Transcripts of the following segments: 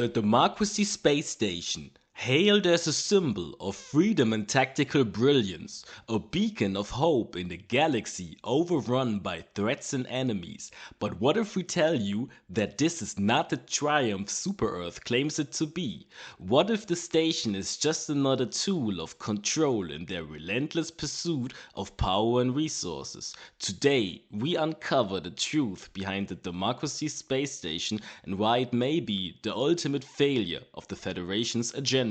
The Democracy Space Station, hailed as a symbol of freedom and tactical brilliance, a beacon of hope in a galaxy overrun by threats and enemies. But what if we tell you that this is not the triumph Super-Earth claims it to be? What if the station is just another tool of control in their relentless pursuit of power and resources? Today, we uncover the truth behind the Democracy Space Station and why it may be the ultimate failure of the Federation's agenda.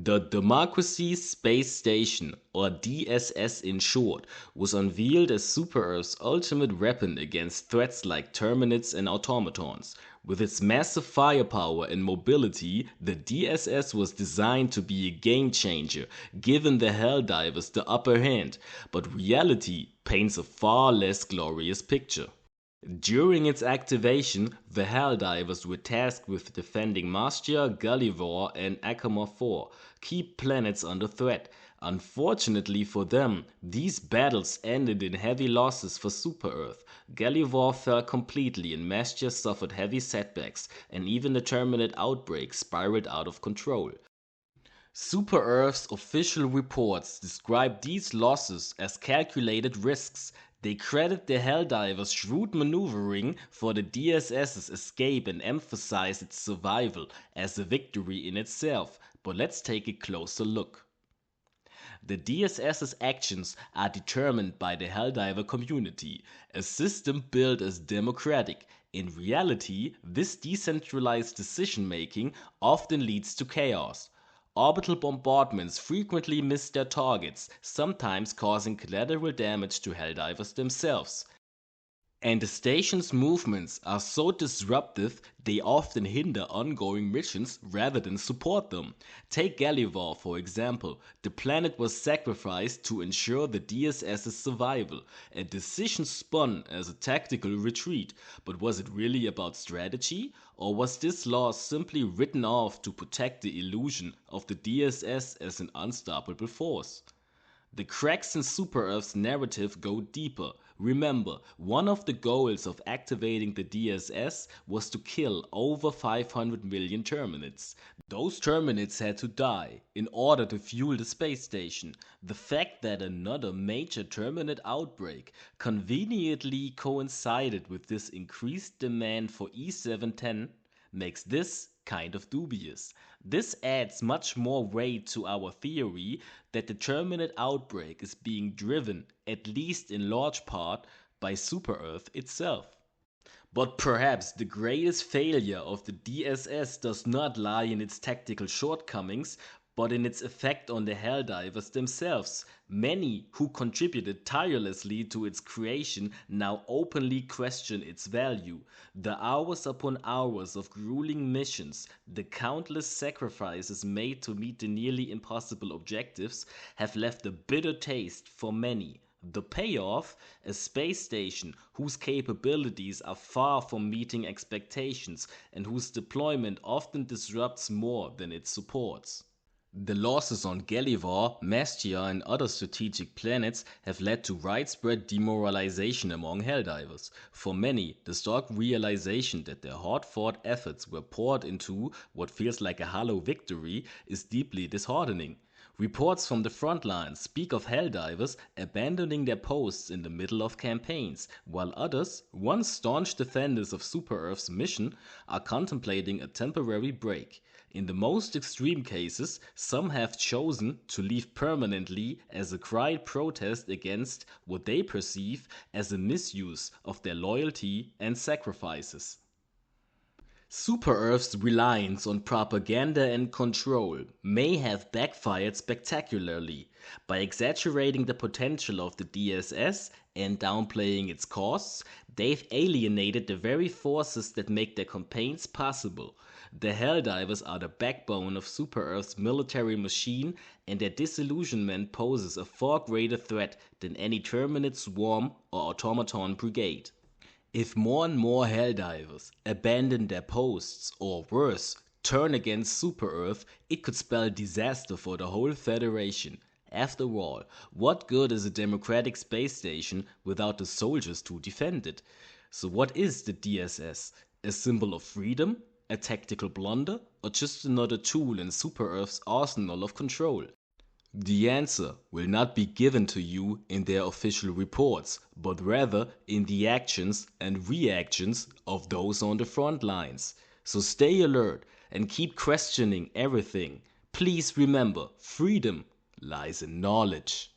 The Democracy Space Station, or DSS in short, was unveiled as Super-Earth's ultimate weapon against threats like Terminids and automatons. With its massive firepower and mobility, the DSS was designed to be a game changer, giving the Helldivers the upper hand, but reality paints a far less glorious picture. During its activation, the Helldivers were tasked with defending Mastia, Galactic-war, and Akamar 4, key planets under threat. Unfortunately for them, these battles ended in heavy losses for Super-Earth. Galactic-war fell completely and Mastia suffered heavy setbacks, and even the Terminid Outbreak spiraled out of control. Super-Earth's official reports describe these losses as calculated risks. They credit the Helldivers' shrewd maneuvering for the DSS's escape and emphasize its survival as a victory in itself. But let's take a closer look. The DSS's actions are determined by the Helldiver community, a system built as democratic. In reality, this decentralized decision-making often leads to chaos. Orbital bombardments frequently miss their targets, sometimes causing collateral damage to Helldivers themselves. And the station's movements are so disruptive they often hinder ongoing missions rather than support them. Take Galactic-war for example. The planet was sacrificed to ensure the DSS's survival, a decision spun as a tactical retreat. But was it really about strategy? Or was this loss simply written off to protect the illusion of the DSS as an unstoppable force? The cracks in Super-Earth's narrative go deeper. Remember, one of the goals of activating the DSS was to kill over 500 million Terminids. Those Terminids had to die in order to fuel the space station. The fact that another major Terminid outbreak conveniently coincided with this increased demand for E710 makes this kind of dubious. This adds much more weight to our theory that the Terminid outbreak is being driven, at least in large part, by Super-Earth itself. But perhaps the greatest failure of the DSS does not lie in its tactical shortcomings, but in its effect on the Helldivers themselves. Many who contributed tirelessly to its creation now openly question its value. The hours upon hours of grueling missions, the countless sacrifices made to meet the nearly impossible objectives have left a bitter taste for many. The payoff? A space station whose capabilities are far from meeting expectations and whose deployment often disrupts more than it supports. The losses on Galactic-war, Mastia and other strategic planets have led to widespread demoralization among Helldivers. For many, the stark realization that their hard-fought efforts were poured into what feels like a hollow victory is deeply disheartening. Reports from the front lines speak of Helldivers abandoning their posts in the middle of campaigns, while others, once staunch defenders of Super-Earth's mission, are contemplating a temporary break. In the most extreme cases, some have chosen to leave permanently as a quiet protest against what they perceive as a misuse of their loyalty and sacrifices. Super-Earth's reliance on propaganda and control may have backfired spectacularly. By exaggerating the potential of the DSS and downplaying its costs, they've alienated the very forces that make their campaigns possible. The Helldivers are the backbone of Super-Earth's military machine, and their disillusionment poses a far greater threat than any Terminid swarm or automaton brigade. If more and more Helldivers abandon their posts, or worse, turn against Super-Earth, it could spell disaster for the whole Federation. After all, what good is a democratic space station without the soldiers to defend it? So what is the DSS? A symbol of freedom? A tactical blunder? Or just another tool in Super-Earth's arsenal of control? The answer will not be given to you in their official reports, but rather in the actions and reactions of those on the front lines. So stay alert and keep questioning everything. Please remember, freedom lies in knowledge.